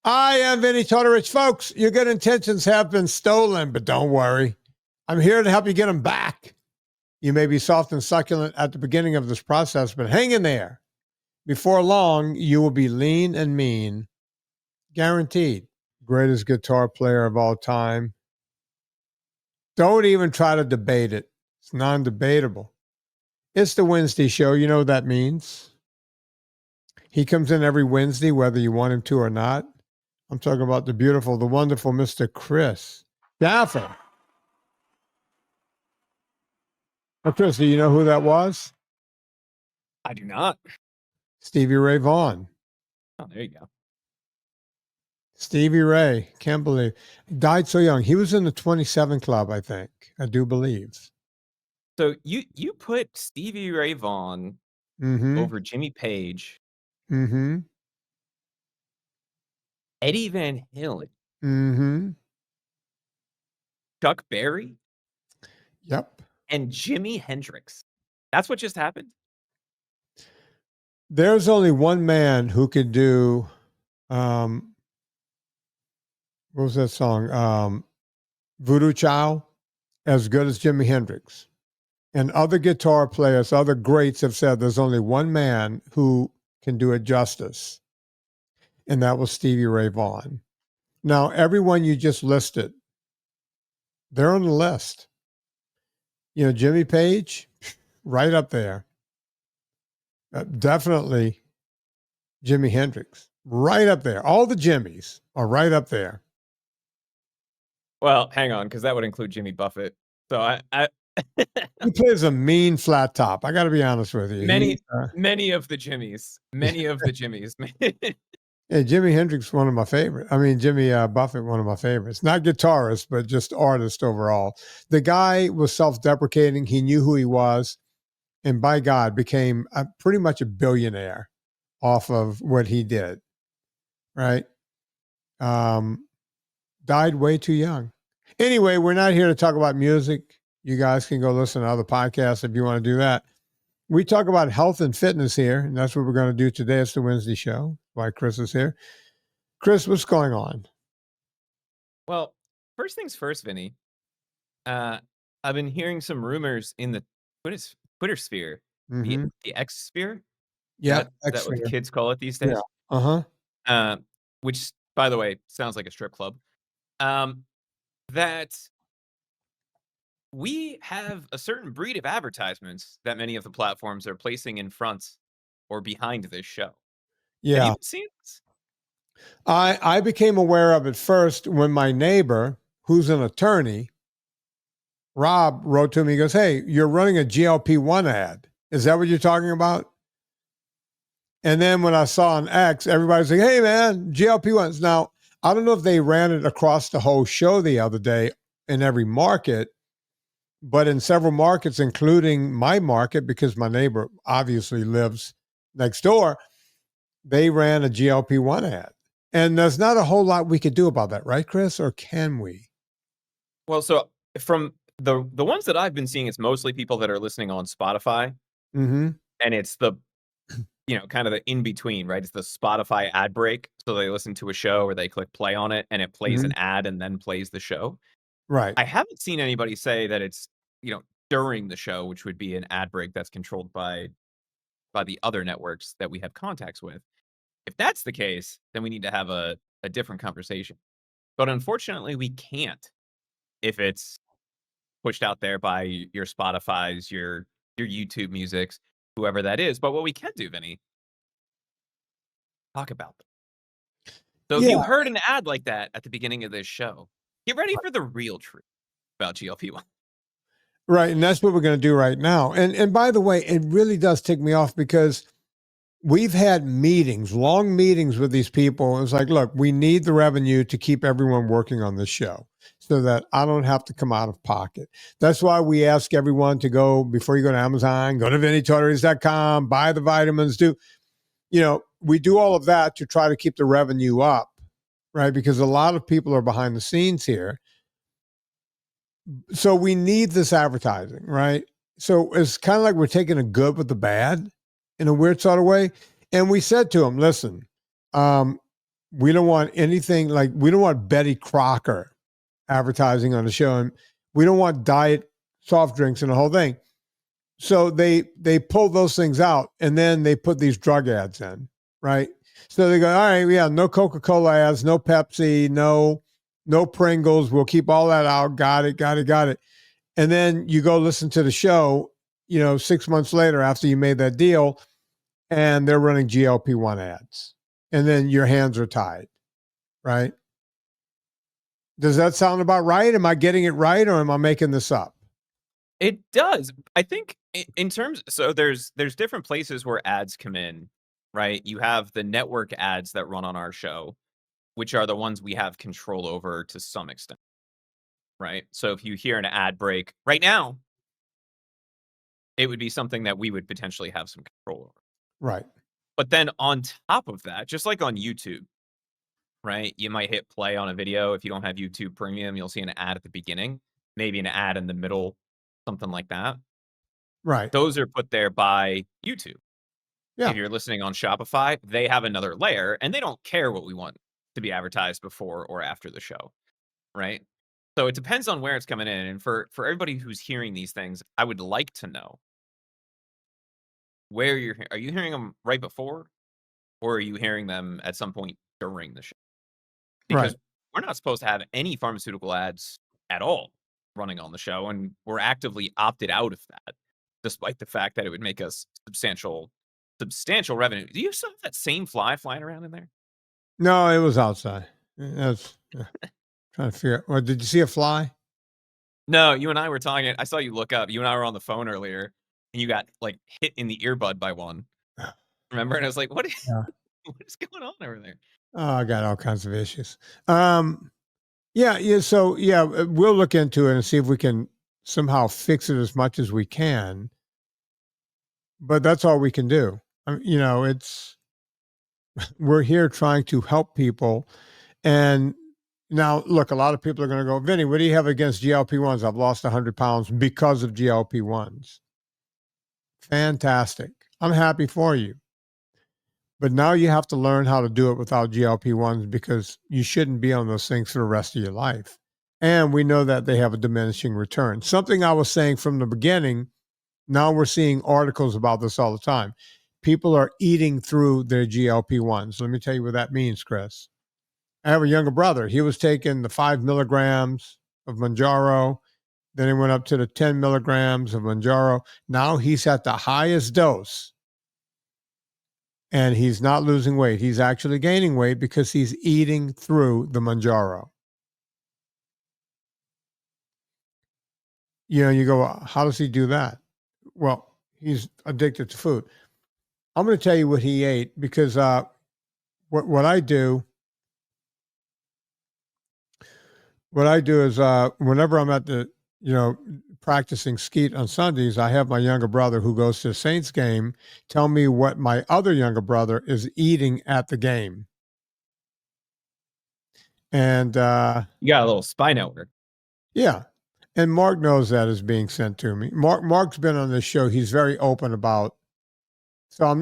I am Vinnie Tortorich. Folks, your good intentions have been stolen, but don't worry. I'm here to help you get them back. You may be soft and succulent at the beginning of this process, but hang in there. Before long, you will be lean and mean. Guaranteed. Greatest guitar player of all time. Don't even try to debate it. It's non-debatable. It's the Wednesday show. You know what that means. He comes in every Wednesday, whether you want him to or not. I'm talking about the beautiful, the wonderful Mr. Chris Shaffer. Now, Chris, do you know who that was? I do not. Stevie Ray Vaughan. Oh, there you go. Stevie Ray, can't believe. He died so young. He was in the 27 Club, I think. I do believe. So you put Stevie Ray Vaughan over Jimmy Page, Eddie Van Halen, Chuck Berry, yep, and Jimi Hendrix. That's what just happened. There's only one man who could do, what was that song? Voodoo Child, as good as Jimi Hendrix. And other guitar players, other greats have said there's only one man who can do it justice. And that was Stevie Ray Vaughan. Now, everyone you just listed, they're on the list. You know, Jimmy Page, right up there. Definitely Jimi Hendrix, right up there. All the Jimmys are right up there. Well, hang on, because that would include Jimmy Buffett. So I he plays a mean flat top. I got to be honest with you. Many of the Jimmys. Yeah, Jimi Hendrix, one of my favorites. I mean, Jimmy Buffett, one of my favorites. Not guitarist, but just artist overall. The guy was self-deprecating. He knew who he was. And by God, became pretty much a billionaire off of what he did. Right? Died way too young. Anyway, we're not here to talk about music. You guys can go listen to other podcasts if you want to do that. We talk about health and fitness here, and that's what we're going to do today. It's the Wednesday show. Why Chris is here. Chris, what's going on? Well, first things first, Vinny. I've been hearing some rumors in the Twitter sphere, the X sphere. Yeah, that's what the kids call it these days. Yeah. Which, by the way, sounds like a strip club. That we have a certain breed of advertisements that many of the platforms are placing in front or behind this show. Yeah. Have you seen this? I became aware of it first when my neighbor, who's an attorney, Rob, wrote to me. He goes, "Hey, you're running a GLP-1 ad. Is that what you're talking about?" And then when I saw on X, everybody's like, "Hey, man, GLP-1s." Now, I don't know if they ran it across the whole show the other day in every market, but in several markets, including my market, because my neighbor obviously lives next door, they ran a GLP-1 ad. And there's not a whole lot we could do about that, right, Chris? Or can we? Well, so from the ones that I've been seeing, it's mostly people that are listening on Spotify. And it's the, kind of the in-between, right? It's the Spotify ad break. So they listen to a show or they click play on it and it plays an ad and then plays the show. Right. I haven't seen anybody say that it's, during the show, which would be an ad break that's controlled by the other networks that we have contacts with. If that's the case, then we need to have a different conversation. But unfortunately, we can't if it's pushed out there by your Spotify's, your YouTube Musics, whoever that is. But what we can do, Vinny, talk about them. So if you heard an ad like that at the beginning of this show, get ready for the real truth about GLP-1. Right, and that's what we're going to do right now. And by the way, it really does tick me off because we've had meetings, long meetings with these people. It's like, look, we need the revenue to keep everyone working on this show so that I don't have to come out of pocket. That's why we ask everyone to go, before you go to Amazon, go to VinnieTortorich.com, buy the vitamins, we do all of that to try to keep the revenue up, right? Because a lot of people are behind the scenes here. So we need this advertising, right? So it's kind of like we're taking the good with the bad in a weird sort of way. And we said to him, listen, we don't want anything like, we don't want Betty Crocker advertising on the show, and we don't want diet soft drinks and the whole thing. So they pull those things out, and then they put these drug ads in, right? So they go, all right, yeah, no Coca-Cola ads, no Pepsi, no Pringles. We'll keep all that out. Got it. And then you go listen to the show, 6 months later after you made that deal, and they're running GLP-1 ads. And then your hands are tied, right? Does that sound about right? Am I getting it right, or am I making this up? It does. I think in terms, so there's different places where ads come in, right? You have the network ads that run on our show, which are the ones we have control over to some extent, right? So if you hear an ad break right now, it would be something that we would potentially have some control over. Right. But then on top of that, just like on YouTube, right? You might hit play on a video. If you don't have YouTube Premium, you'll see an ad at the beginning, maybe an ad in the middle, something like that. Right. Those are put there by YouTube. Yeah. If you're listening on Shopify, they have another layer, and they don't care what we want to be advertised before or after the show, right? So it depends on where it's coming in. And for everybody who's hearing these things, I would like to know where are you hearing them right before, or are you hearing them at some point during the show? Because Right. we're not supposed to have any pharmaceutical ads at all running on the show, and we're actively opted out of that, despite the fact that it would make us substantial revenue. Do you still have that same fly flying around in there? No, it was outside. That's trying to figure out. Well, did you see a fly? No, you and I were talking. I saw you look up. You and I were on the phone earlier, and you got like hit in the earbud by one. Remember? And I was like, "What is, Yeah. what is going on over there?" Oh, I got all kinds of issues. Yeah. So we'll look into it and see if we can somehow fix it as much as we can. But that's all we can do. We're here trying to help people. And now, look, a lot of people are going to go, Vinny, what do you have against GLP-1s? I've lost 100 pounds because of GLP-1s. Fantastic. I'm happy for you. But now you have to learn how to do it without GLP-1s, because you shouldn't be on those things for the rest of your life. And we know that they have a diminishing return. Something I was saying from the beginning, now we're seeing articles about this all the time. People are eating through their GLP-1s. Let me tell you what that means, Chris. I have a younger brother. He was taking the 5 milligrams of Mounjaro. Then he went up to the 10 milligrams of Mounjaro. Now he's at the highest dose. And he's not losing weight. He's actually gaining weight because he's eating through the Mounjaro. You go, how does he do that? Well, he's addicted to food. I'm going to tell you what he ate, because what I do is whenever I'm at the, practicing skeet on Sundays, I have my younger brother who goes to the Saints game tell me what my other younger brother is eating at the game. And You got a little spy network. Yeah. And Mark knows that is being sent to me. Mark's been on this show. He's very open about. So I'm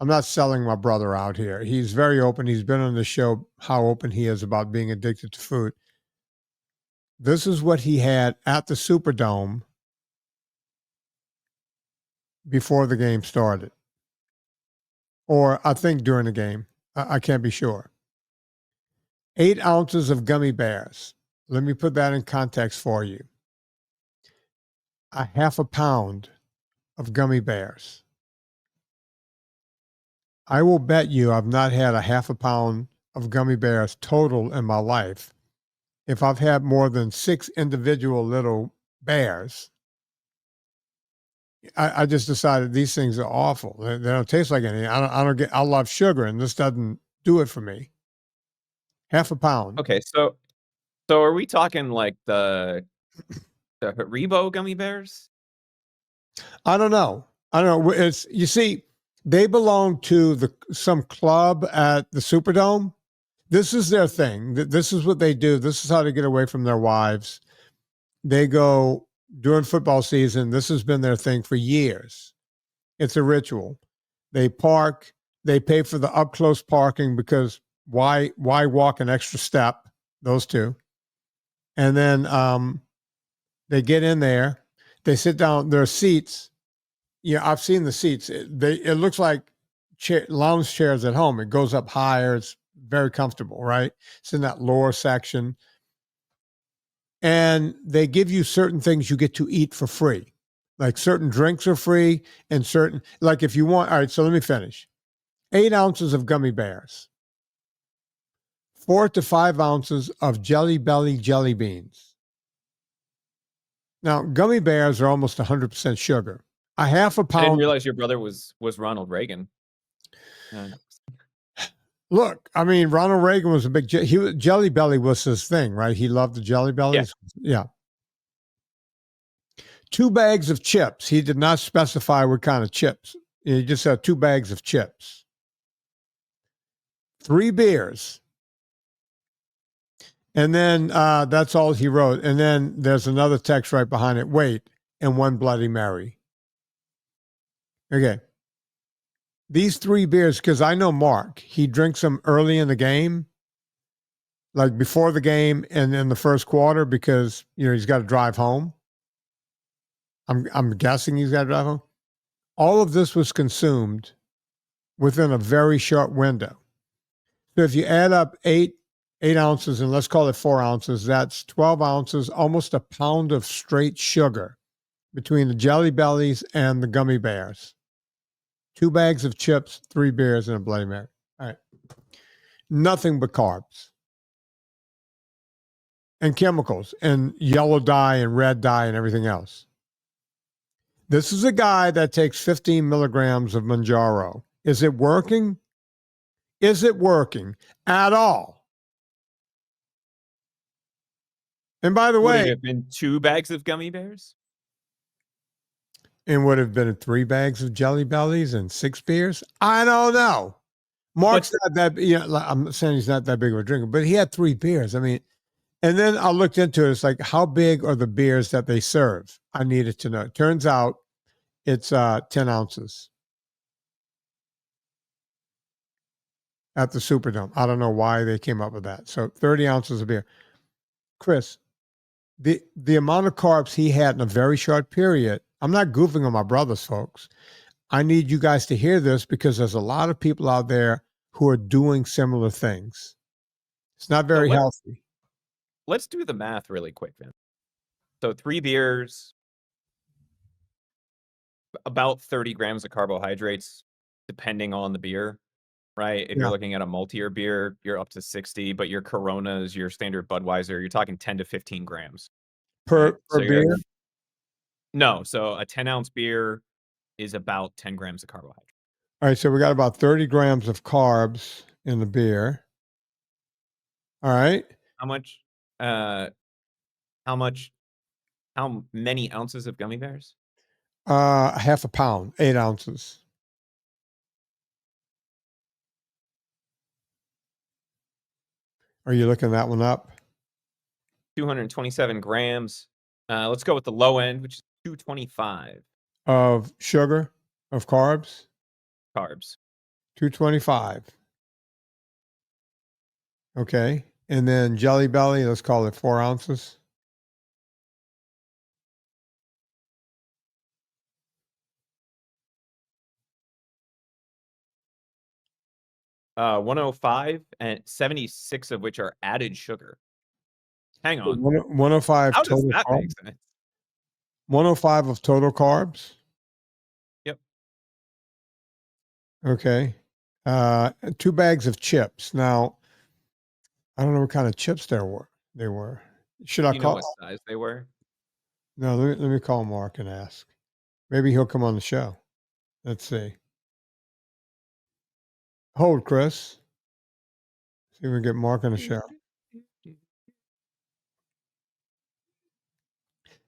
not selling my brother out here. He's very open. He's been on the show, how open he is about being addicted to food. This is what he had at the Superdome before the game started. Or I think during the game. I can't be sure. 8 ounces of gummy bears. Let me put that in context for you. A half a pound of gummy bears. I will bet you I've not had a half a pound of gummy bears total in my life. If I've had more than 6 individual little bears, I just decided these things are awful. They don't taste like anything. I love sugar, and this doesn't do it for me. Half a pound. Okay, so are we talking like the Haribo gummy bears? I don't know. It's, you see, they belong to some club at the Superdome. This is their thing. This is what they do. This is how they get away from their wives. They go during football season. This has been their thing for years. It's a ritual. They park They pay for the up close parking because why walk an extra step? Those two. And then they get in there. They sit down. There are seats. Yeah, I've seen the seats. It looks like lounge chairs at home. It goes up higher. It's very comfortable, right? It's in that lower section. And they give you certain things you get to eat for free. Like certain drinks are free and certain, like if you want, all right, so let me finish. 8 ounces of gummy bears, 4 to 5 ounces of Jelly Belly jelly beans. Now, gummy bears are almost 100% sugar. A half a I didn't pound. realize your brother was Ronald Reagan. Look, I mean, Ronald Reagan was a big, Jelly Belly was his thing, right? He loved the Jelly Bellies. Yeah. 2 bags of chips. He did not specify what kind of chips. He just said 2 bags of chips. 3 beers. And then that's all he wrote. And then there's another text right behind it. Wait, and 1 Bloody Mary. Okay. These 3 beers, because I know Mark, he drinks them early in the game, like before the game and in the first quarter, because he's got to drive home. I'm guessing he's got to drive home. All of this was consumed within a very short window. So if you add up 8 ounces, and let's call it 4 ounces, that's 12 ounces, almost a pound of straight sugar between the Jelly Bellies and the gummy bears. 2 bags of chips, 3 beers, and a Bloody Mary. All right. Nothing but carbs. And chemicals, and yellow dye, and red dye, and everything else. This is a guy that takes 15 milligrams of Manjaro. Is it working? Is it working at all? And by the Would way, it have been 2 bags of gummy bears? And would have been 3 bags of Jelly Bellies and 6 beers? I don't know. Mark's not that, I'm saying he's not that big of a drinker, but he had 3 beers. I mean, and then I looked into it. It's like, how big are the beers that they serve? I needed to know. It turns out it's 10 ounces at the Superdome. I don't know why they came up with that. So 30 ounces of beer. Chris, the amount of carbs he had in a very short period, I'm not goofing on my brothers, folks. I need you guys to hear this because there's a lot of people out there who are doing similar things. It's not very healthy. Let's do the math really quick, then. So 3 beers, about 30 grams of carbohydrates, depending on the beer, right? If you're looking at a maltier beer, you're up to 60, but your Coronas, your standard Budweiser, you're talking 10 to 15 grams. Per beer? No, so a 10-ounce beer is about 10 grams of carbohydrate. All right, so we got about 30 grams of carbs in the beer. All right. How many ounces of gummy bears? Half a pound, 8 ounces. Are you looking that one up? 227 grams. Let's go with the low end, which is 225. Of sugar, of carbs? Carbs. 225. Okay. And then Jelly Belly, let's call it 4 ounces. Uh, 105 and 76 of which are added sugar. Hang on. 105 How does total that carbs? make sense? 105 of total carbs? Yep. Okay. 2 bags of chips. Now, I don't know what kind of chips they were. Should I You know call? what size they were? No, let me call Mark and ask. Maybe he'll come on the show. Let's see. Hold, Chris. See if we can get Mark on the show.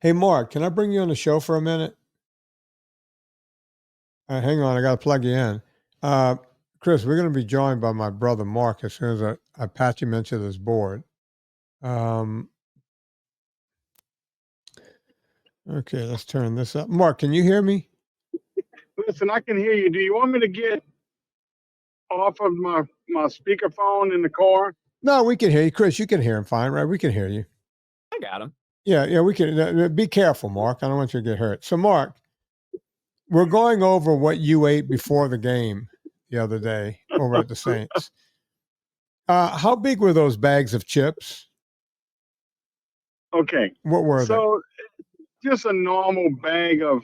Hey, Mark, can I bring you on the show for a minute? Hang on, I got to plug you in. Chris, we're going to be joined by my brother Mark as soon as I patch him into this board. Okay, let's turn this up. Mark, can you hear me? Listen, I can hear you. Do you want me to get off of my speakerphone in the car? No, we can hear you, Chris. You can hear him fine, right? We can hear you. I got him. Yeah, we can. Be careful, Mark. I don't want you to get hurt. So, Mark, we're going over what you ate before the game the other day over at the Saints. How big were those bags of chips? Okay. What were So just a normal bag of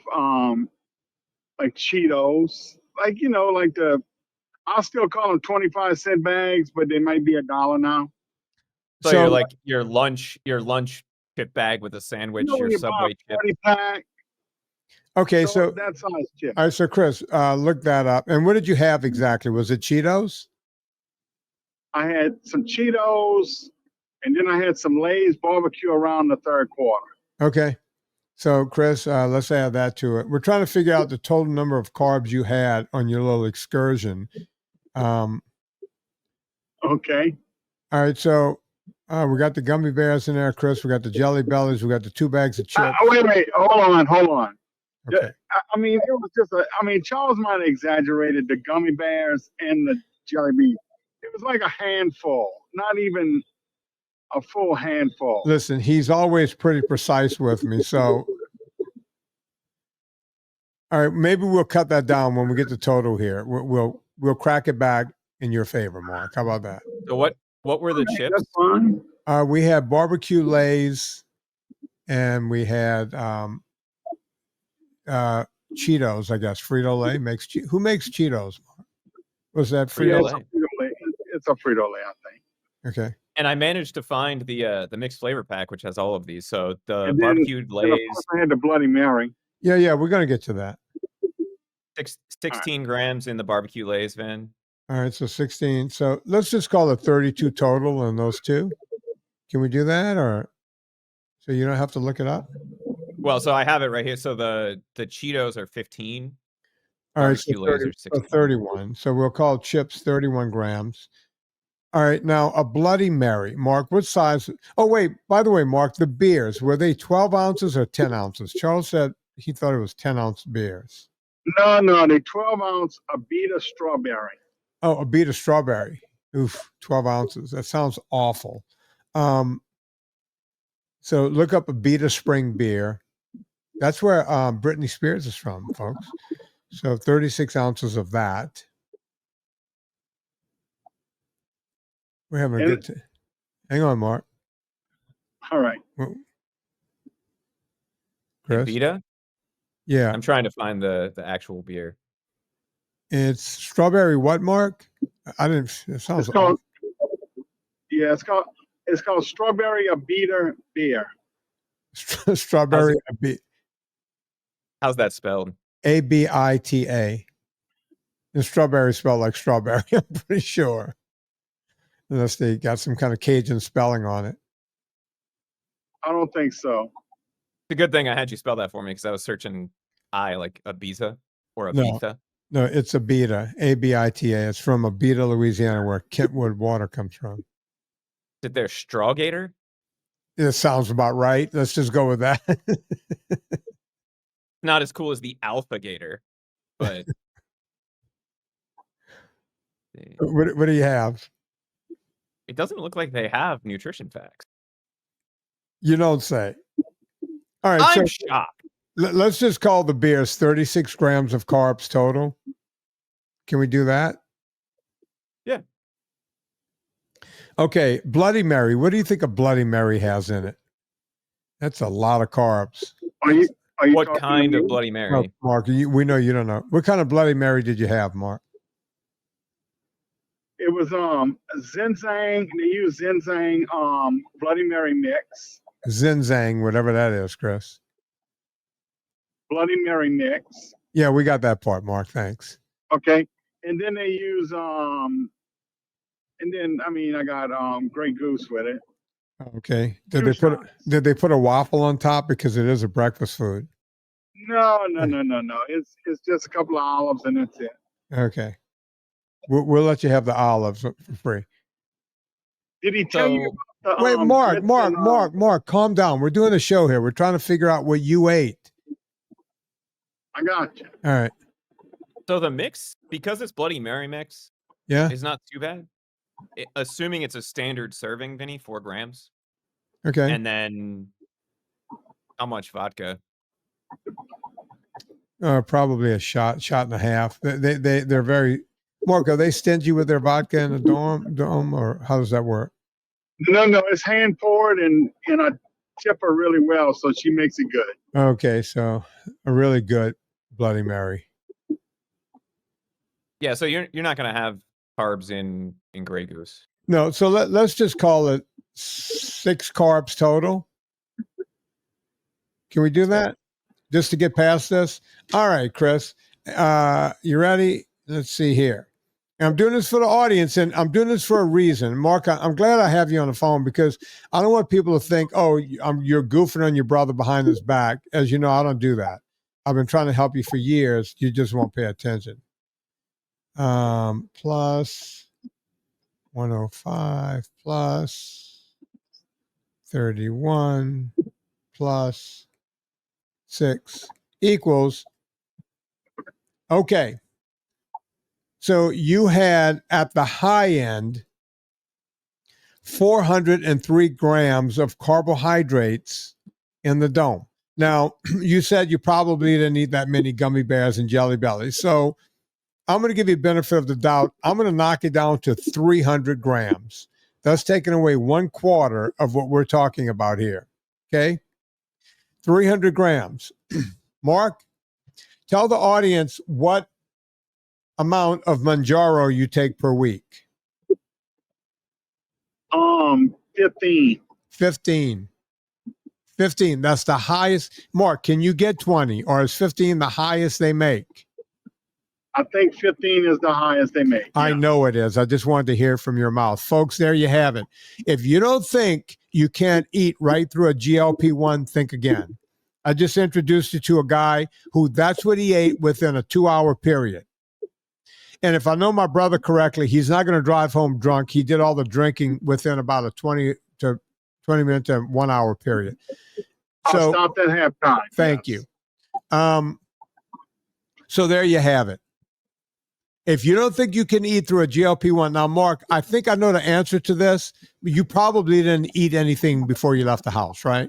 like Cheetos. Like, you know, like I'll still call them 25-cent bags, but they might be $1 now. So, So- you're like your lunch chip bag with a sandwich, You know, when your you buy Subway a chip. 40-pack, they? Okay, so that size chip. all right, so Chris, look that up. And what did you have exactly? Was it Cheetos? I had some Cheetos, and then I had some Lay's barbecue around the third quarter. Okay. So, Chris, let's add that to it. We're trying to figure out the total number of carbs you had on your little excursion. Okay. All right, so we got the gummy bears in there, Chris. We got the jelly bellies. We got the 2 bags of chips. Wait. Hold on. Okay. I mean, it was just Charles might have exaggerated the gummy bears and the jelly beans. It was like a handful, not even a full handful. Listen, he's always pretty precise with me. So, all right, maybe we'll cut that down when we get the total here. We'll crack it back in your favor, Mark. How about that? So what were the chips? That's fine. We had barbecue Lay's, and we had Cheetos. I guess Frito-Lay makes. Who makes Cheetos? Mark? Was that Frito-Lay? It's a Frito-Lay, I think. Okay. And I managed to find the mixed flavor pack, which has all of these. So the And then- barbecued And of Lay's, course, I had the Bloody Mary. Yeah, we're gonna get to that. 16 grams in the barbecue Lay's, Vin. All right, so 16. So let's just call it 32 total on those two. Can we do that, or so you don't have to look it up? Well, so I have it right here. So the Cheetos are 15. All right, so, Barbecue Lay's are 16. 31. So we'll call chips 31 grams. All right, now a Bloody Mary. Mark, what size? Oh, wait, by the way, Mark, the beers, were they 12 ounces or 10 ounces? Charles said he thought it was 10-ounce beers. No, they 12-ounce Abita strawberry. Oh, a beet of strawberry. Oof, 12 ounces. That sounds awful. So look up a Beta Spring beer. That's where Britney Spears is from, folks. So 36 ounces of that. We're having a good time. Hang on, Mark. All right. Chris? Vita? Yeah. I'm trying to find the actual beer. It's strawberry what, Mark? I didn't. It sounds It's called, awful. yeah, it's called strawberry Abita beer. Strawberry How's that spelled? ABITA. And strawberry spelled like strawberry, I'm pretty sure. Unless they got some kind of Cajun spelling on it. I don't think so. It's a good thing I had you spell that for me because I was searching like Ibiza or Ibiza. No, it's Abita, ABITA. It's from Abita, Louisiana, where Kentwood water comes from. Did their Strawgator? It sounds about right. Let's just go with that. Not as cool as the Alpha Gator, but What do you have? it doesn't look like they have nutrition facts. You don't say. All right, I'm so shocked. let's just call the beers 36 grams of carbs total. Can we do that? Yeah. Okay, Bloody Mary. What do you think a Bloody Mary has in it? That's a lot of carbs. Are you What talking kind to of me? Bloody Oh, Mary? Mark, we know you don't know. What kind of Bloody Mary did you have, Mark? It was ginseng. They use ginseng Bloody Mary mix. Zinzang, whatever that is, Chris. Bloody Mary mix. Yeah, we got that part, Mark. Thanks. Okay. And then they use and then I got Grey Goose with it. Okay. Two shots. Did they put a waffle on top because it is a breakfast food? No. It's just a couple of olives and that's it. Okay. We'll let you have the olives for free. Did he tell you about the Wait, Mark, grits and, Mark, calm down. We're doing a show here. We're trying to figure out what you ate. I got you. All right. So the mix, because it's Bloody Mary mix, Yeah. is not too bad. Assuming it's a standard serving, Vinny, 4 grams. Okay. And then how much vodka? Probably a shot and a half. They're very, Mark, are they stingy with their vodka in the dome, or how does that work? No, it's hand poured, and I tip her really well, so she makes it good. Okay, so a really good Bloody Mary. Yeah, so you're not gonna have carbs in Grey Goose. No, so let's just call it 6 carbs total. Can we do that? Just to get past this? All right, Chris. You ready? Let's see here. And I'm doing this for the audience, and I'm doing this for a reason. Mark, I'm glad I have you on the phone because I don't want people to think, oh, you're goofing on your brother behind his back. As you know, I don't do that. I've been trying to help you for years. You just won't pay attention. Plus 105 plus 31 plus 6 equals. Okay. So you had at the high end 403 grams of carbohydrates in the dome. Now, you said you probably didn't eat that many gummy bears and jelly bellies. So I'm going to give you benefit of the doubt. I'm going to knock it down to 300 grams. That's taking away 1/4 of what we're talking about here. Okay? 300 grams. Mark, tell the audience what amount of Manjaro you take per week. 15. 15. That's the highest. Mark, can you get 20, or is 15 the highest they make? I think 15 is the highest they make. I know it is. I just wanted to hear from your mouth. Folks, there you have it. If you don't think you can't eat right through a GLP-1, think again. I just introduced you to a guy who that's what he ate within a 2-hour period. And if I know my brother correctly, he's not going to drive home drunk. He did all the drinking within about a 20 minute to 1 hour period. I'll stop at halftime. Thank you. So there you have it. If you don't think you can eat through a GLP-1, now, Mark, I think I know the answer to this. You probably didn't eat anything before you left the house, right?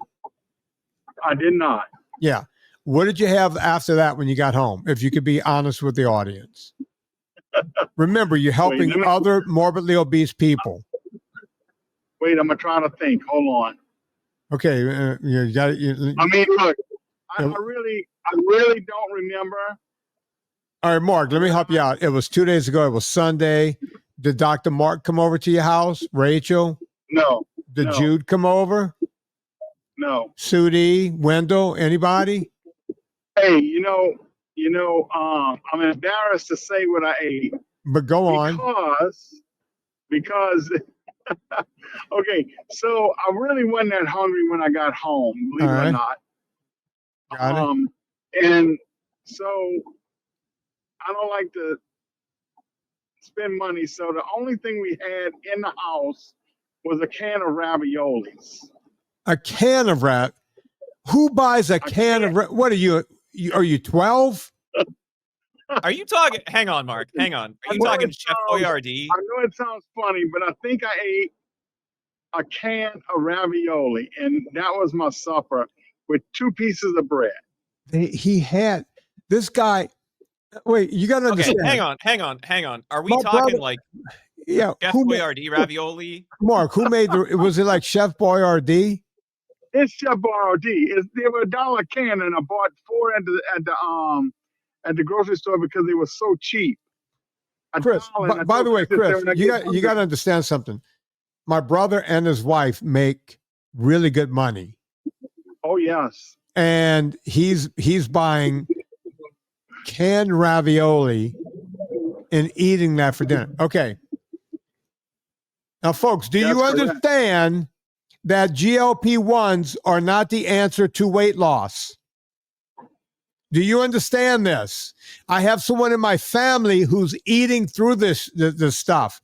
I did not. Yeah. What did you have after that when you got home, if you could be honest with the audience? Remember, you're helping other morbidly obese people. Wait, I'm trying to think. Hold on. Okay. You got it. I mean, look, I really don't remember. All right, Mark, let me help you out. It was 2 days ago. It was Sunday. Did Dr. Mark come over to your house? Rachel? No. Did Jude come over? No. Sudie, Wendell, anybody? Hey, I'm embarrassed to say what I ate. But go on. Because okay, so I really wasn't that hungry when I got home, believe it or not. Got it. And so I don't like to spend money, so the only thing we had in the house was a can of raviolis. A can of rat? Who buys a can of rat? What are you? Are you 12? Are you talking? Hang on, Mark. Hang on. Are you talking Chef Boyardee? I know it sounds funny, but I think I ate a can of ravioli, and that was my supper with 2 pieces of bread. He had this guy. Wait, you got to understand. Okay, hang on. Are we talking like Chef Boyardee ravioli? Mark, who made the? Was it like Chef Boyardee? It's Chef Boyardee. They were $1 a can, and I bought 4 at the grocery store because they were so cheap. Chris, by the way, Chris, you got to understand something. My brother and his wife make really good money. Oh yes. And he's buying canned ravioli and eating that for dinner. Okay. Now, folks, do you understand that GLP-1s are not the answer to weight loss? Do you understand this? I have someone in my family who's eating through this stuff.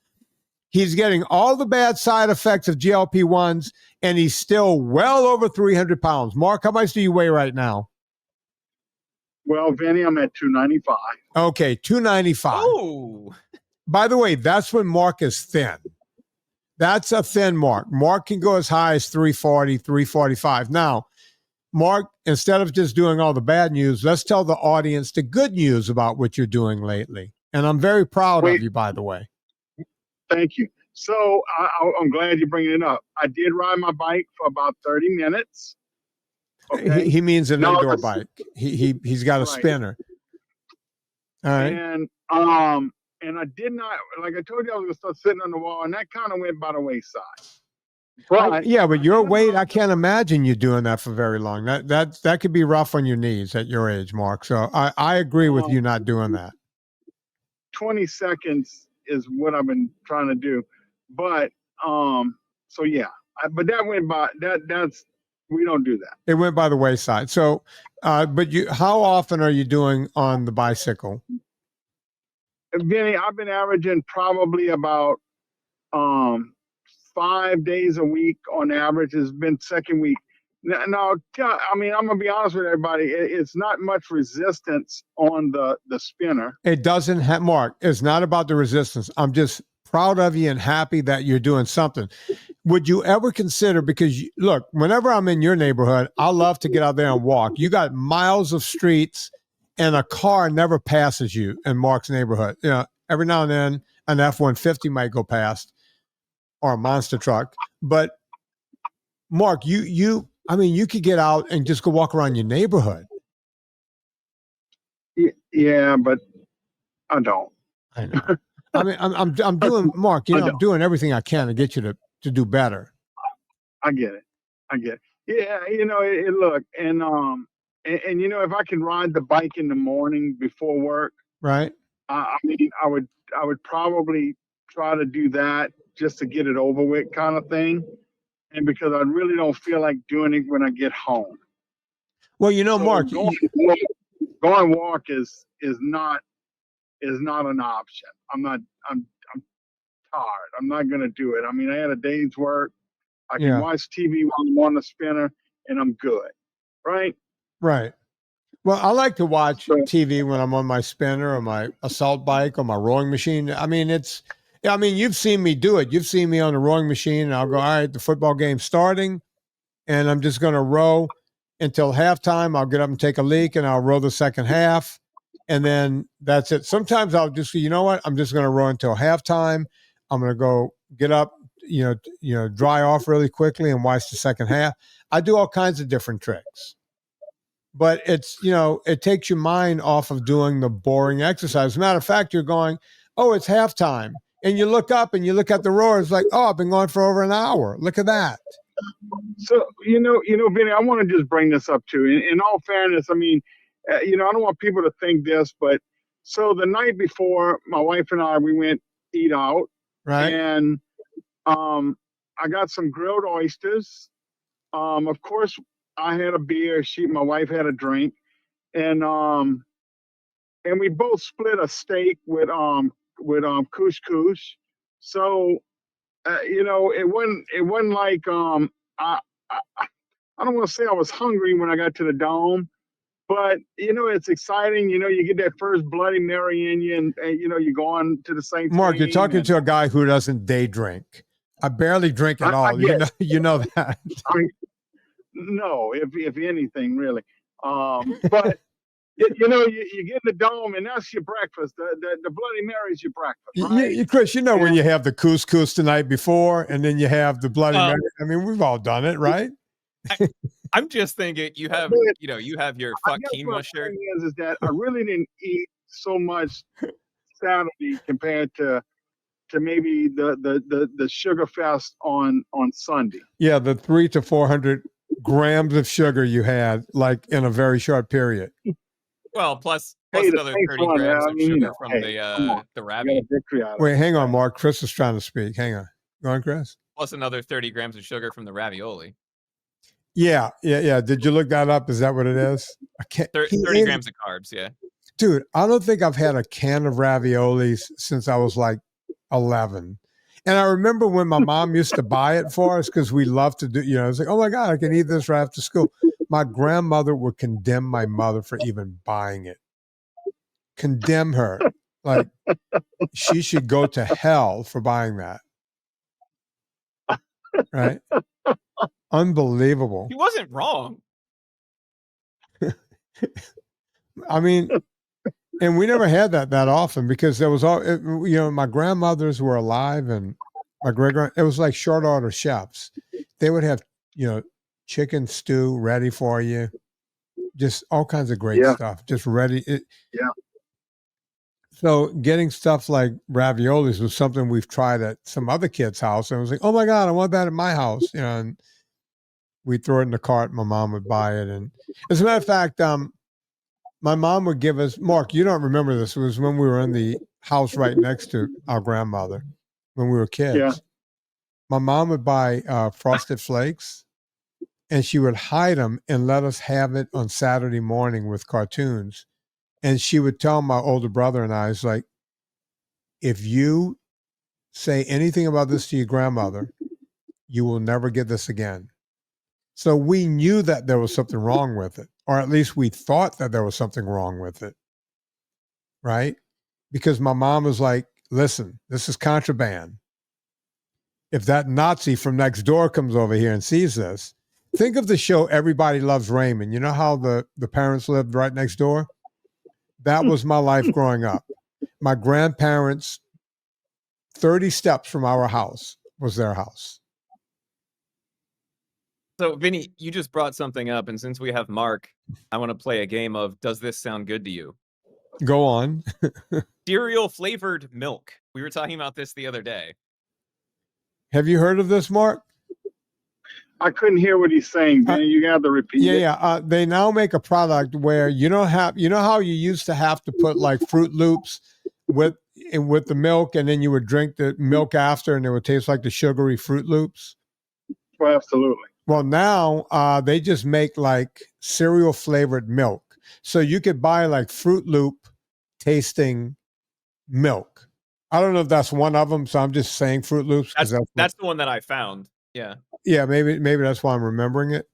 He's getting all the bad side effects of GLP-1s, and he's still well over 300 pounds. Mark, how much do you weigh right now? Well, Vinny, I'm at 295. Okay, 295. Oh. by the way, that's when Mark is thin. That's a thin Mark. Mark can go as high as 340, 345. Now, Mark, instead of just doing all the bad news, let's tell the audience the good news about what you're doing lately. And I'm very proud of you, by the way. Thank you. So I'm glad you're bringing it up. I did ride my bike for about 30 minutes. Okay. He means an indoor bike. He's got a spinner. All right. And I did not, like I told you, I was gonna start sitting on the wall, and that kind of went by the wayside. But but your weight, I can't imagine you doing that for very long. That could be rough on your knees at your age, Mark. So I agree with you not doing that. 20 seconds is what I've been trying to do. But so yeah. But that went by that's we don't do that. It went by the wayside. So but how often are you doing on the bicycle? Vinny, I've been averaging probably about 5 days a week on average. It's been second week. Now, I mean, I'm gonna be honest with everybody. It's not much resistance on the spinner. It doesn't have, Mark. It's not about the resistance. I'm just proud of you and happy that you're doing something. Would you ever consider, because look, whenever I'm in your neighborhood, I love to get out there and walk. You got miles of streets, and a car never passes you in Mark's neighborhood. You know, every now and then an F-150 might go past, or a monster truck. But Mark, I mean, you could get out and just go walk around your neighborhood. Yeah, but I don't. I know. I mean, I'm doing, Mark, I'm doing everything I can to get you to do better. I get it. Yeah, look, and if I can ride the bike in the morning before work, right? I mean, I would probably try to do that just to get it over with, kind of thing. And because I really don't feel like doing it when I get home. Well, Mark, going walk is not an option. I'm tired. I'm not gonna do it. I mean, I had a day's work. I can watch TV while I'm on the spinner, and I'm good. Right. Right. Well, I like to watch TV when I'm on my spinner or my assault bike or my rowing machine. I mean, you've seen me do it. You've seen me on the rowing machine, and I'll go, all right, the football game's starting, and I'm just going to row until halftime. I'll get up and take a leak, and I'll row the second half, and then that's it. Sometimes I'll just, you know what? I'm just going to row until halftime. I'm going to go get up, dry off really quickly and watch the second half. I do all kinds of different tricks. But it's, it takes your mind off of doing the boring exercise. As a matter of fact, you're going, oh, it's halftime. And you look up and you look at the rowers like, oh, I've been going for over an hour. Look at that. So, Vinny, I want to just bring this up too. In all fairness, I mean, I don't want people to think this, but so the night before, my wife and I, we went eat out. Right. And I got some grilled oysters. Of course, I had a beer. My wife had a drink, and we both split a steak with couscous. So, it wasn't like I don't want to say I was hungry when I got to the dome, but it's exciting. You get that first Bloody Mary in you, and you go on to the Saints. Mark, you're talking to a guy who doesn't day drink. I barely drink at all. You know that. No, if anything, really. But you get in the dome, and that's your breakfast. The Bloody Mary is your breakfast. Right? Chris, when you have the couscous the night before, and then you have the Bloody Mary. I mean, we've all done it, right? I'm just thinking you have your fuck quinoa shirt. Is that I really didn't eat so much Saturday compared to maybe the sugar fest on Sunday. Yeah, the 300 to 400 grams of sugar you had, like in a very short period. Well, plus another 30 grams of sugar from the ravi. Wait, hang on, Mark. Chris is trying to speak. Hang on. Go on, Chris. Plus another 30 grams of sugar from the ravioli. Yeah. Did you look that up? Is that what it is? 30 grams of carbs, yeah. Dude, I don't think I've had a can of raviolis since I was like 11. And I remember when my mom used to buy it for us because we loved to do, it's like, oh my God, I can eat this right after school. My grandmother would condemn my mother for even buying it. Condemn her. Like, she should go to hell for buying that. Right? Unbelievable. He wasn't wrong. I mean, and we never had that often because there was all, my grandmothers were alive and my great-grand, it was like short order chefs. They would have, chicken stew ready for you. Just all kinds of great stuff, just ready. So getting stuff like raviolis was something we've tried at some other kid's house. And I was like, oh my God, I want that at my house. And we'd throw it in the cart. My mom would buy it. And as a matter of fact, my mom would give us, Mark, you don't remember this. It was when we were in the house right next to our grandmother when we were kids. Yeah. My mom would buy Frosted Flakes and she would hide them and let us have it on Saturday morning with cartoons. And she would tell my older brother and I, it's like, if you say anything about this to your grandmother, you will never get this again. So we knew that there was something wrong with it, or at least we thought that there was something wrong with it, right? Because my mom was like, listen, this is contraband. If that Nazi from next door comes over here and sees this, think of the show Everybody Loves Raymond. You know how the parents lived right next door? That was my life growing up. My grandparents, 30 steps from our house was their house. So, Vinny, you just brought something up, and since we have Mark, I want to play a game of Does This Sound Good to You? Go on. Cereal-flavored milk. We were talking about this the other day. Have you heard of this, Mark? I couldn't hear what he's saying, man. You got to repeat it. Yeah. They now make a product where you don't have, how you used to have to put like Fruit Loops with the milk, and then you would drink the milk after, and it would taste like the sugary Fruit Loops. Well, absolutely. Well, now they just make like cereal flavored milk, so you could buy like Fruit Loop tasting milk. I don't know if that's one of them, so I'm just saying Fruit Loops because that's the one that I found. Yeah. Yeah, maybe that's why I'm remembering it.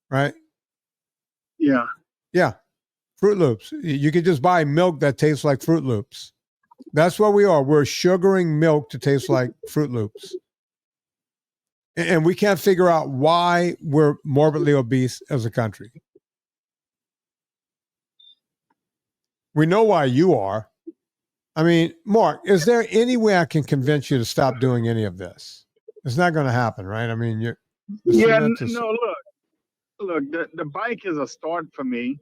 Right? Yeah. Yeah. Fruit Loops. You could just buy milk that tastes like Fruit Loops. That's what we are. We're sugaring milk to taste like Fruit Loops. And we can't figure out why we're morbidly obese as a country. We know why you are. I mean, Mark, is there any way I can convince you to stop doing any of this? It's not going to happen, right? I mean, no, look, the bike is a start for me,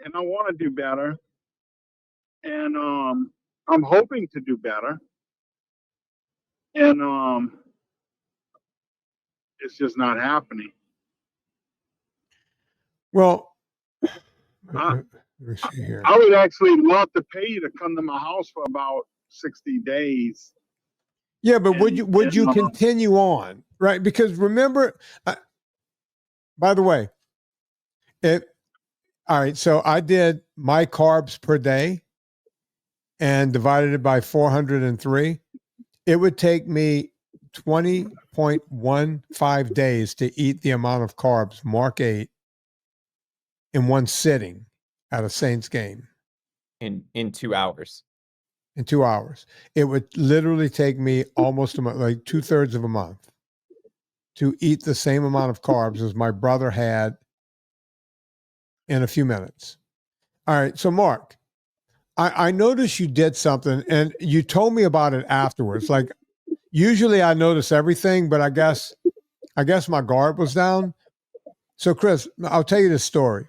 and I want to do better, and I'm hoping to do better, and it's just not happening. Well, let me see here. I would actually love to pay you to come to my house for about 60 days. Yeah, but would you continue on, right? Because remember, by the way, all right, so I did my carbs per day and divided it by 403. It would take me 20.15 days to eat the amount of carbs Mark ate in one sitting at a Saints game. In 2 hours. In 2 hours. It would literally take me almost a month, like 2/3 of a month, to eat the same amount of carbs as my brother had in a few minutes. All right. So, Mark, I noticed you did something and you told me about it afterwards. Like, usually I notice everything, but I guess my guard was down. So, Chris, I'll tell you this story.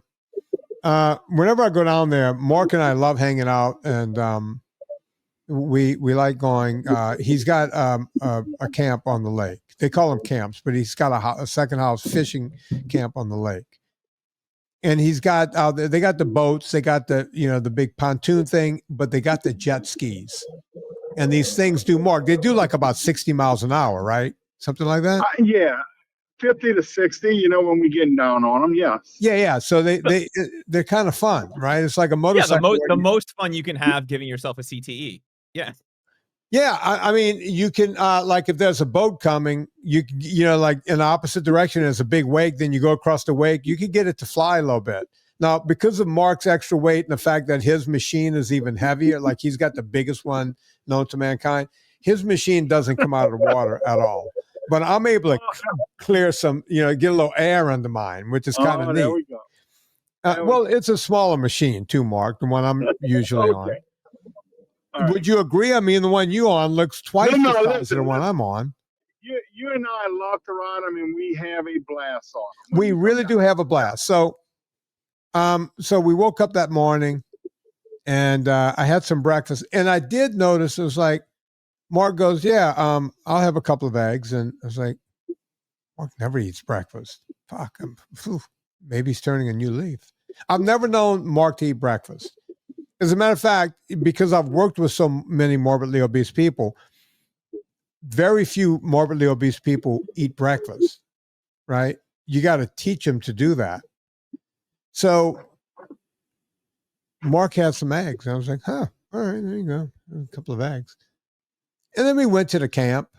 Whenever I go down there, Mark and I love hanging out, and we like going. He's got a camp on the lake. They call them camps, but he's got a second house fishing camp on the lake. And he's got they got the boats, they got the big pontoon thing, but they got the jet skis. And these things they do like about 60 miles an hour, right? Something like that. Yeah. 50 to 60, when we getting down on them, yes. Yeah. So they're kind of fun, right? It's like a motorcycle. Yeah, the most fun you can have giving yourself a CTE. Yeah. Yeah, I mean, you can like if there's a boat coming, like in the opposite direction, there's a big wake, then you go across the wake, you can get it to fly a little bit. Now, because of Mark's extra weight and the fact that his machine is even heavier, like he's got the biggest one known to mankind, his machine doesn't come out of the water at all. But I'm able to clear some, get a little air under mine, which is kind of neat. There we go. Well, it's a smaller machine too, Mark, the one I'm usually on. Right. Would you agree? I mean, the one you on looks twice the size of the one I'm on. You and I love to ride. I mean, we have a blast on them. We really do have a blast. So we woke up that morning, and I had some breakfast, and I did notice it was like Mark goes, "Yeah, I'll have a couple of eggs," and I was like, "Mark never eats breakfast. Fuck, maybe he's turning a new leaf." I've never known Mark to eat breakfast. As a matter of fact, because I've worked with so many morbidly obese people, very few morbidly obese people eat breakfast, right? You got to teach them to do that. So Mark had some eggs. And I was like, all right, there you go. A couple of eggs. And then we went to the camp,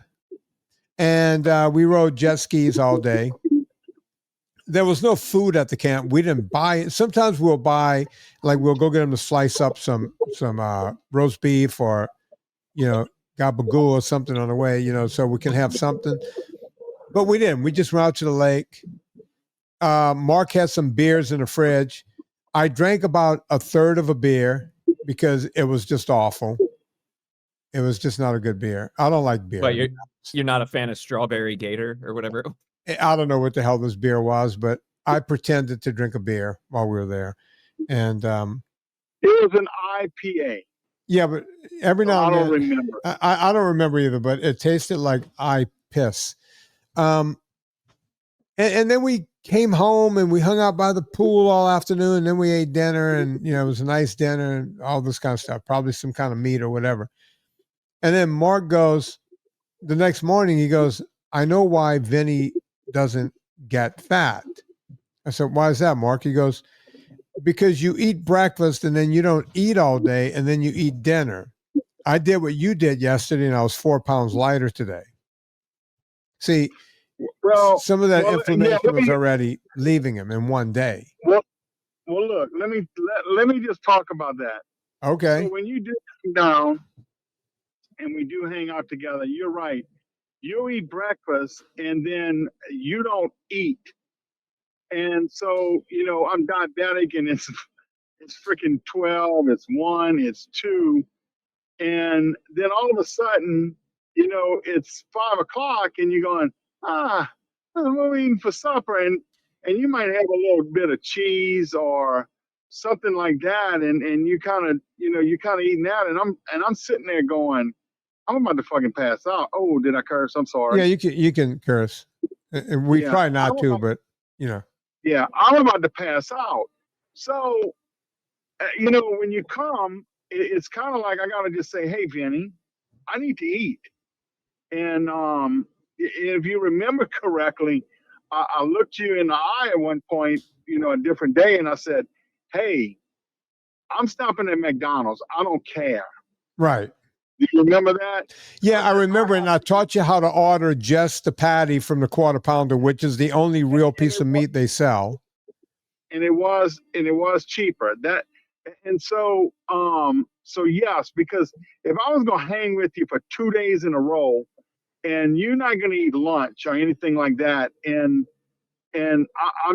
and we rode jet skis all day. There was no food at the camp. We didn't buy it. Sometimes we'll buy, like we'll go get them to slice up some roast beef or, gabagool or something on the way, so we can have something. But we didn't. We just went out to the lake. Mark had some beers in the fridge. I drank about a third of a beer because it was just awful. It was just not a good beer. I don't like beer. But you're not a fan of strawberry gator or whatever? I don't know what the hell this beer was, but I pretended to drink a beer while we were there. And it was an IPA. Yeah, but every now and then, I don't remember. I don't remember either, but it tasted like eye piss. And then we came home and we hung out by the pool all afternoon, and then we ate dinner, and it was a nice dinner and all this kind of stuff, probably some kind of meat or whatever. And then Mark goes, the next morning, he goes, "I know why Vinny doesn't get fat." I said, "Why is that, Mark?" He goes, "Because you eat breakfast and then you don't eat all day and then you eat dinner. I did what you did yesterday and I was 4 pounds lighter today." See, some of that inflammation was already leaving him in one day. Well, look, let me just talk about that. Okay. So when you do come down and we do hang out together, you're right. You eat breakfast and then you don't eat. And so, I'm diabetic, and it's freaking 12, it's 1, it's 2. And then all of a sudden, it's 5 o'clock and you're going, what are we eating for supper? And you might have a little bit of cheese or something like that. And you kind of eating that. And I'm sitting there going, I'm about to fucking pass out. Oh, did I curse? I'm sorry. Yeah, you can curse. We try not to, but Yeah, I'm about to pass out. So, when you come, it's kind of like I got to just say, "Hey, Vinny, I need to eat." And if you remember correctly, I looked you in the eye at one point, a different day, and I said, "Hey, I'm stopping at McDonald's. I don't care." Right. Do you remember that? Yeah, I remember, and I taught you how to order just the patty from the Quarter Pounder, which is the only real piece of meat they sell. And it was cheaper. So yes, because if I was gonna hang with you for 2 days in a row, and you're not gonna eat lunch or anything like that, and I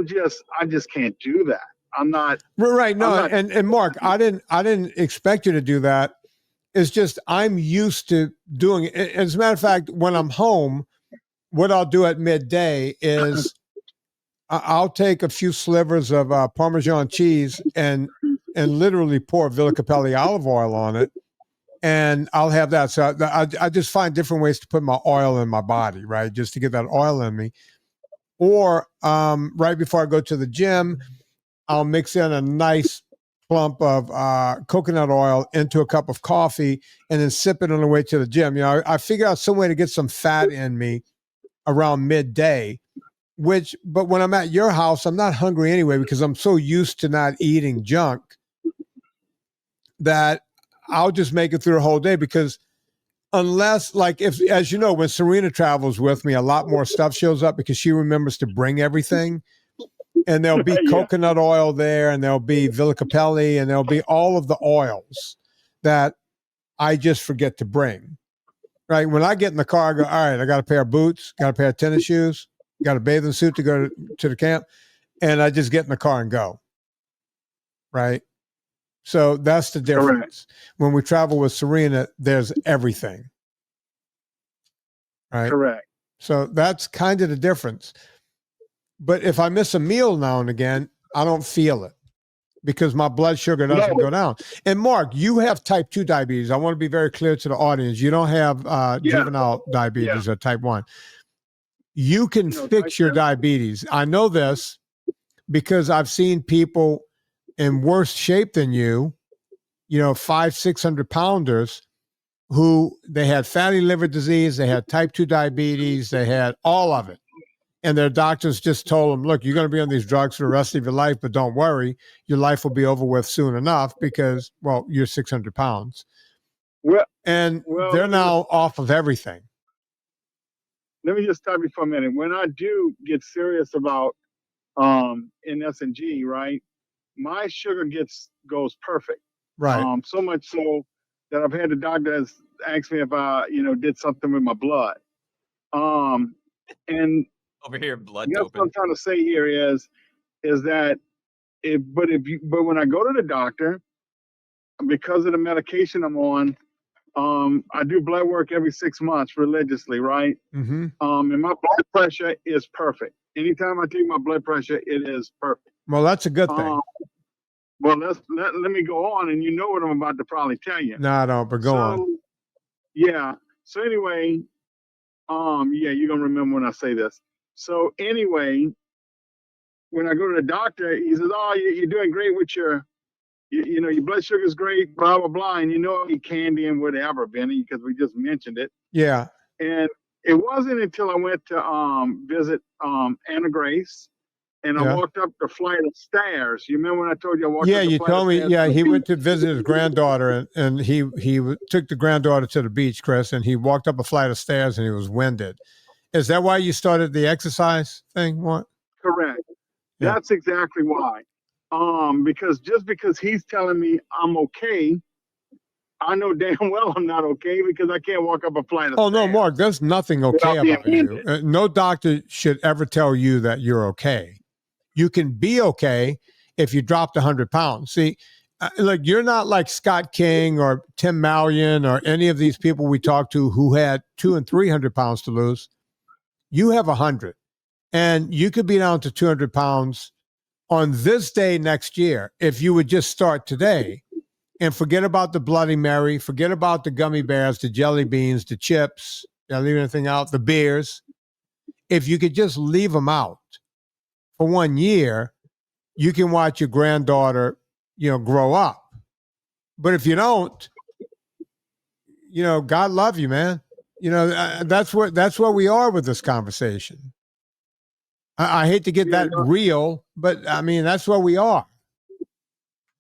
just can't do that. I'm not right. No, and Mark, I didn't expect you to do that. It's just I'm used to doing it. As a matter of fact, when I'm home, what I'll do at midday is I'll take a few slivers of Parmesan cheese and literally pour Villa Capelli olive oil on it, and I'll have that. So I just find different ways to put my oil in my body, right, just to get that oil in me. Or right before I go to the gym, I'll mix in a nice clump of coconut oil into a cup of coffee and then sip it on the way to the gym. I figure out some way to get some fat in me around midday, but when I'm at your house, I'm not hungry anyway because I'm so used to not eating junk that I'll just make it through the whole day, because unless, like, if, as you know, when Serena travels with me, a lot more stuff shows up because she remembers to bring everything. and there'll be Yeah. coconut oil there, and there'll be Villicapelli, and there'll be all of the oils that I just forget to bring. Right. When I get in the car, I go, all right, I got a pair of boots, got a pair of tennis shoes, got a bathing suit to go to the camp. And I just get in the car and go. Right. So that's the difference. Correct. When we travel with Serena, there's everything. Right. Correct. So that's kind of the difference. But if I miss a meal now and again, I don't feel it because my blood sugar doesn't go down. And Mark, you have type 2 diabetes. I want to be very clear to the audience. You don't have juvenile diabetes or type 1. You can fix your diabetes. I know this because I've seen people in worse shape than you, 500-600 pounders who they had fatty liver disease, they had type 2 diabetes, they had all of it. And their doctors just told them, look, you're going to be on these drugs for the rest of your life, but don't worry, your life will be over with soon enough because, well, you're 600 pounds. Well, they're now off of everything. Let me just stop you for a minute. When I do get serious about NSNG, right, my sugar goes perfect. Right. So much so that I've had the doctors ask me if I, did something with my blood. And over here, blood what I'm trying to say here is that but when I go to the doctor, because of the medication I'm on, I do blood work every 6 months religiously, right? Mm-hmm. And my blood pressure is perfect. Anytime I take my blood pressure, it is perfect. Well, that's a good thing. Well, let me go on, and you know what I'm about to probably tell you. No, I don't, but go on. Yeah. So anyway, you're gonna remember when I say this. So anyway, when I go to the doctor, he says, "Oh, you're doing great with your blood sugar's great, blah blah blah," and eat candy and whatever, Vinny, because we just mentioned it. Yeah. And it wasn't until I went to visit Anna Grace, and I walked up the flight of stairs. You remember when I told you I walked? Yeah, you told me. Yeah, he went to visit his granddaughter, and he took the granddaughter to the beach, Chris, and he walked up a flight of stairs, and he was winded. Is that why you started the exercise thing? What? Correct. Yeah. That's exactly why. Because he's telling me I'm okay, I know damn well I'm not okay because I can't walk up a flight of stairs. Oh, no, Mark, there's nothing okay about you. No doctor should ever tell you that you're okay. You can be okay if you dropped 100 pounds. See, look, you're not like Scott King or Tim Mallion or any of these people we talked to who had 200 and 300 pounds to lose. You have 100, and you could be down to 200 pounds on this day next year if you would just start today and forget about the Bloody Mary, forget about the gummy bears, the jelly beans, the chips, did I leave anything out, the beers. If you could just leave them out for 1 year, you can watch your granddaughter, grow up. But if you don't, God love you, man. That's where we are with this conversation. I hate to get that real, but I mean, that's where we are.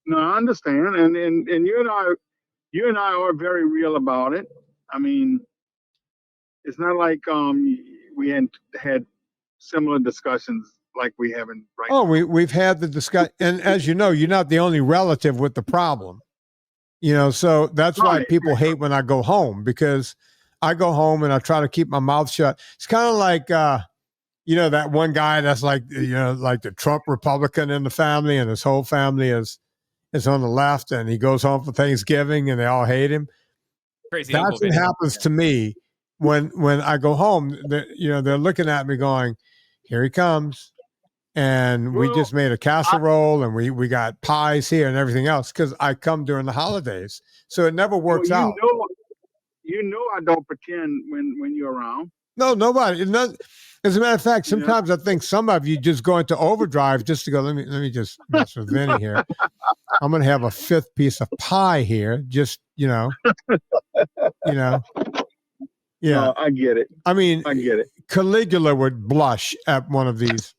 No, I understand. And you and I are very real about it. I mean, it's not like we hadn't had similar discussions like we haven't right now. We've had the discussion, and as you know, you're not the only relative with the problem. So that's why people hate when I go home, because I go home and I try to keep my mouth shut. It's kind of like that one guy that's like like the Trump Republican in the family, and his whole family is on the left, and he goes home for Thanksgiving and they all hate him. Crazy. That's what happens to me when I go home. They're looking at me going, here he comes. And we just made a casserole and we got pies here and everything else because I come during the holidays. So it never works out. I don't pretend when you're around. No, nobody. As a matter of fact, sometimes I think some of you just go into overdrive just to go, let me just mess with Vinny here. I'm going to have a 5th piece of pie here. Just, Yeah. No, I get it. I mean, I get it. Caligula would blush at one of these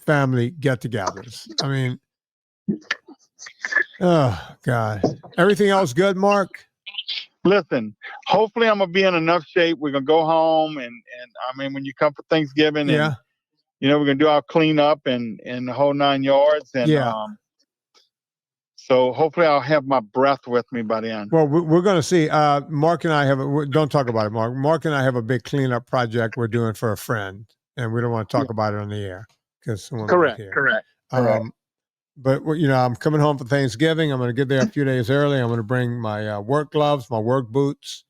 family get-togethers. I mean, oh God. Everything else good, Mark? Listen, hopefully I'm gonna be in enough shape. We're gonna go home, and I mean, when you come for Thanksgiving, and we're going to do our cleanup and the whole 9 yards. And Yeah. so hopefully I'll have my breath with me by the end. Well, we're going to see. Mark and I don't talk about it, Mark. Mark and I have a big cleanup project we're doing for a friend, and we don't want to talk about it on the air because someone might hear. Correct. But I'm coming home for Thanksgiving. I'm going to get there a few days early. I'm going to bring my work gloves, my work boots.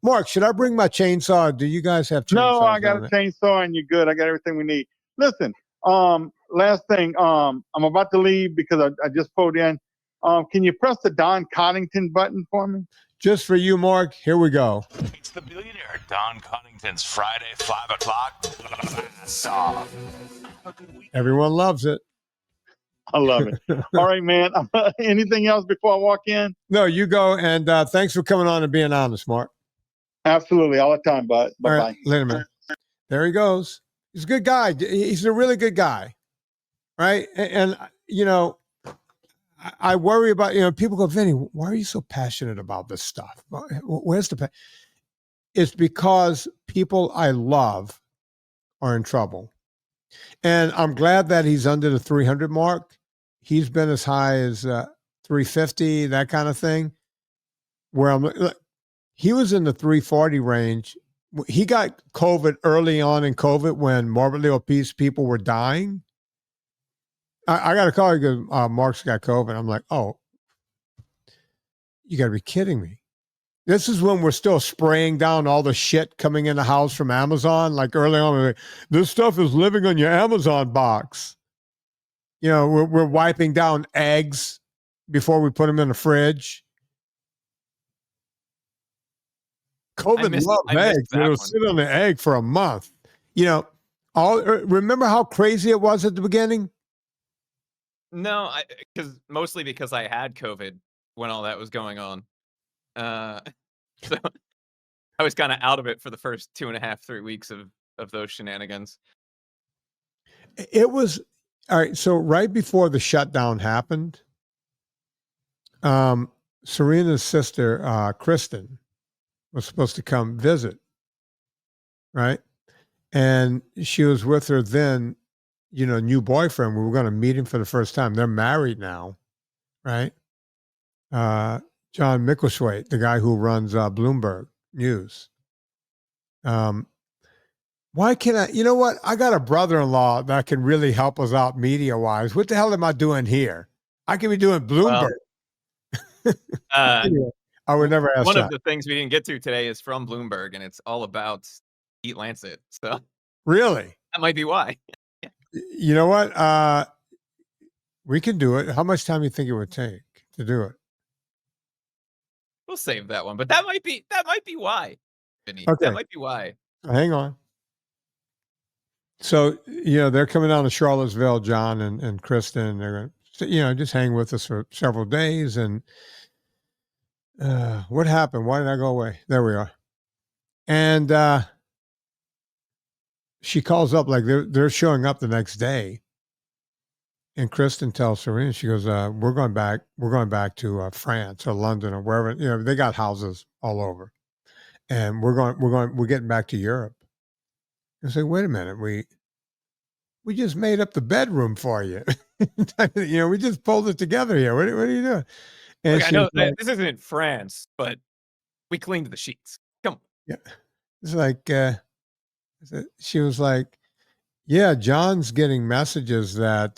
Mark, should I bring my chainsaw? Do you guys have chainsaws? No, I got a chainsaw and you're good. I got everything we need. Listen, last thing, I'm about to leave because I just pulled in. Can you press the Don Coddington button for me? Just for you, Mark. Here we go. It's the billionaire Don Coddington's Friday 5 o'clock. Everyone loves it. I love it. All right, man. Anything else before I walk in? No, you go. And thanks for coming on and being honest, Mark. Absolutely. All the time, bud. Bye-bye. Right, later, man. There he goes. He's a good guy. He's a really good guy. Right. And I worry about, people go, Vinny, why are you so passionate about this stuff? Where's the passion? It's because people I love are in trouble. And I'm glad that he's under the 300 mark. He's been as high as 350, that kind of thing. Where he was in the 340 range. He got COVID early on in COVID when morbidly obese people were dying. I got a call because Mark's got COVID. I'm like, oh, you got to be kidding me. This is when we're still spraying down all the shit coming in the house from Amazon. Like early on, we're like, this stuff is living on your Amazon box. We're wiping down eggs before we put them in the fridge. COVID loved eggs. It'll sit on the egg for a month. Remember how crazy it was at the beginning? No, mostly because I had COVID when all that was going on. So I was kind of out of it for the first 2.5-3 weeks of those shenanigans. It was all right. So right before the shutdown happened, Serena's sister, Kristen, was supposed to come visit. Right. And she was with her then, new boyfriend. We were going to meet him for the first time. They're married now. Right. John Micklethwait, the guy who runs Bloomberg News. Why can't I? You know what? I got a brother-in-law that can really help us out media-wise. What the hell am I doing here? I could be doing Bloomberg. Anyway, I would never ask one that. of the things we didn't get to today is from Bloomberg, and it's all about Eat Lancet. So really, that might be why. You know what? We can do it. How much time do you think it would take to do it? We'll save that one, but that might be why, Vinny. Okay. That might be why. Hang on. So, they're coming down to Charlottesville, John and Kristen. They're going to, just hang with us for several days. And what happened? Why did I go away? There we are. And she calls up like they're showing up the next day. And Kristen tells Serena, she goes, we're going back to France or London or wherever, they got houses all over. And we're getting back to Europe. I say, wait a minute, we just made up the bedroom for you. We just pulled it together here. What are you doing? And look, I know this isn't France, but we cleaned the sheets. Come on. Yeah. It's like, she was like, yeah, John's getting messages that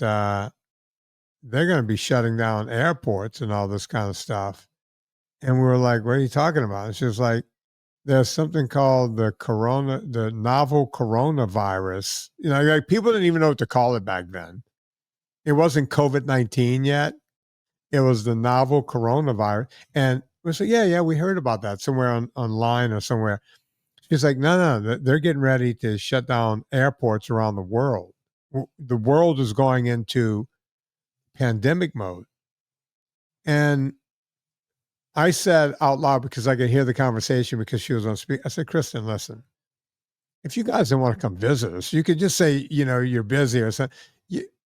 they're going to be shutting down airports and all this kind of stuff. And we were like, what are you talking about? And she was like, there's something called the novel coronavirus. Like people didn't even know what to call it back then. It wasn't COVID-19 yet. It was the novel coronavirus. And we said, yeah, we heard about that somewhere online or somewhere. She's like, no, they're getting ready to shut down airports around the world. The world is going into pandemic mode. And I said out loud, because I could hear the conversation because she was on speaker. I said, Kristen, listen, if you guys don't want to come visit us, you could just say, you're busy or something.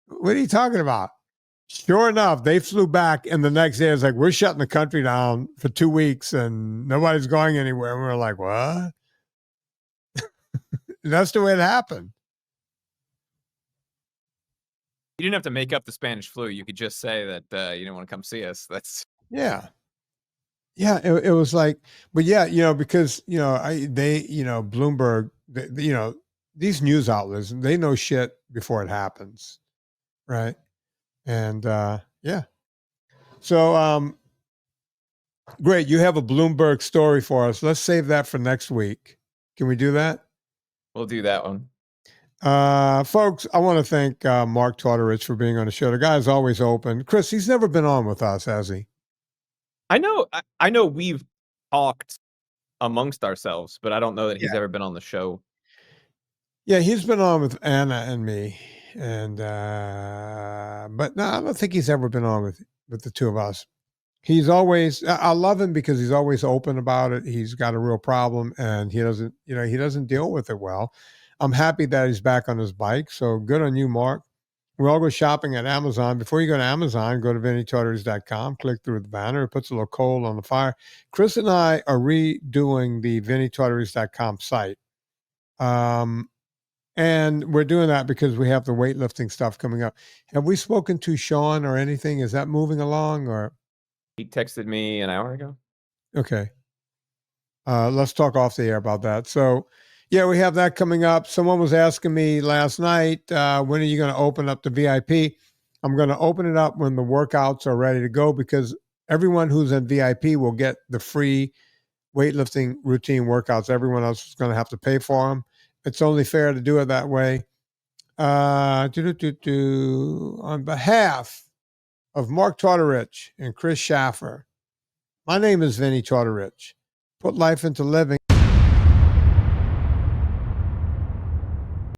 What are you talking about? Sure enough, they flew back, and the next day it's like, we're shutting the country down for 2 weeks and nobody's going anywhere. And we were like, what? That's the way it happened. You didn't have to make up the Spanish flu. You could just say that you didn't want to come see us. That's Yeah. Yeah, it was like, but yeah, because Bloomberg, these news outlets, they know shit before it happens, right? And yeah, so great. You have a Bloomberg story for us. Let's save that for next week. Can we do that? we'll do that one. Folks, I want to thank Mark Tortorich for being on the show. The guy's always open. Chris, he's never been on with us, has he? I know we've talked amongst ourselves, but I don't know that he's ever been on the show. Yeah, he's been on with Anna and me, and but no, I don't think he's ever been on with the two of us. He's always, I love him because he's always open about it. He's got a real problem, and he doesn't deal with it well. I'm happy that he's back on his bike. So good on you, Mark. We all go shopping at Amazon. Before you go to Amazon, go to VinnieTortorich.com, click through the banner. It puts a little coal on the fire. Chris and I are redoing the VinnieTortorich.com site. And we're doing that because we have the weightlifting stuff coming up. Have we spoken to Sean or anything? Is that moving along or? He texted me an hour ago. Okay. Let's talk off the air about that. So, yeah, we have that coming up. Someone was asking me last night, when are you going to open up the VIP? I'm going to open it up when the workouts are ready to go because everyone who's in VIP will get the free weightlifting routine workouts. Everyone else is going to have to pay for them. It's only fair to do it that way. On behalf of Mark Tortorich and Chris Shaffer, my name is Vinnie Tortorich. Put life into living.